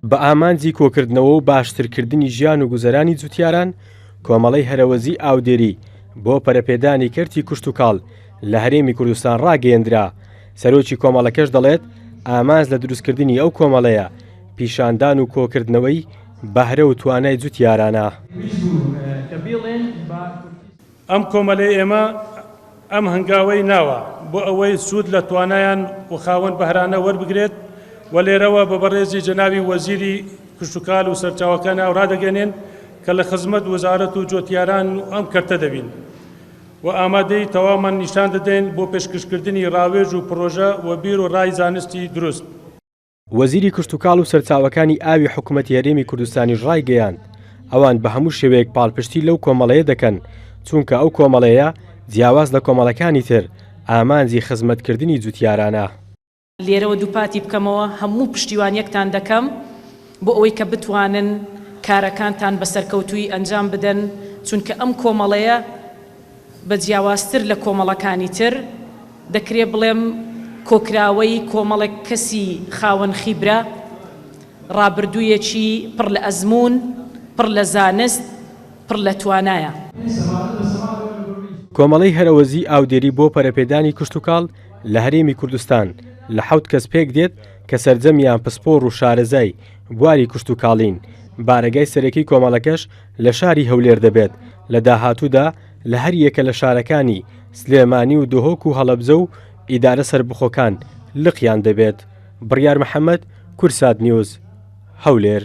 بە ئامانجی کۆکردنەوە و باشترکردنی ژیان و گوزەرانی جوتیاران کۆمەڵەی هەرەوەزی ئاودێری بۆ پەرەپێدانی کەرتی کوشت و کاڵ لە هەرێمی کوردستان ڕاگەیەندرا. سەرۆکی کۆمەڵەکەش دەڵێت ئامانج لە دروستکردنی ئەو کۆمەڵەیە پیشاندان و کۆکردنەوەی بەهرە و توانای جوتیارانە. ئەم کۆمەلەی ئێمە ئەم هەنگاوەی ناوە بۆ ئەوەی سوود لە توانایان و خاوەن بەهرانە وەربگرێت و لێرەوە بە بەڕێزی جەناوی وەزیری کشتوکاڵ و سەرچاوەکان ڕادەگەنێن کە لە خزمەت وەزارەت و جۆتیاران ئەم کەرتە دەبین و ئامادەی تەواومان نیشان دەدەین بۆ پێشکەشکردنی ڕاوێژ و پرۆژە و بیر و ڕای زانستی دروست. وەزیری کشتوکاڵ و سەرچاوەکانی ئاوی حکوومەتی هەرێمی کوردستانی ڕایگەیاند ئەوان بە هەموو شێوەیەک پاڵپشتی لەو کۆمەڵەیە دەکەن چونکە ئەو کۆمەڵەیە جیاواز لە کۆمەڵەکانی تر ئامانجی خزمەتکردنی جوتیارانە. لێرەوە دووپاتی بکەمەوە هەموو پشتیوانیەکتان دەکەم بۆ ئەوەی کە بتوانن کارەکانتان بەسەرکەوتووی ئەنجام بدەن چونکە ئەم کۆمەڵەیە بە جیاوازتر لە کۆمەڵەکانی تر دەکرێت بڵێم کۆکراوەی کۆمەڵێک کەسی خاوەن خیبرە ڕابردوویەکی پڕ لە ئەزمون پڕ لە زانست پڕ لە توانایە. کۆمەڵەی هەرەوەزی ئاودێری بۆ پەرەپێدانی کشتوکاڵ لە هەرێمی کوردستان لە 7 کەس پێک دێت کە سەرجەمیان پسپۆڕ و شارەزای بواری کشتوکاڵین. بارەگای سەرەکی کۆمەڵەکەش لە شاری هەولێر دەبێت. لە داهاتوودا لە هەر یەکە لە شارەکانی سلێمانی و دۆهۆک و هەڵەبجە و ئیدارە سەربخۆکان لقیان دەبێت. بڕیار محەممەد، کورسات نیوز، هەولێر.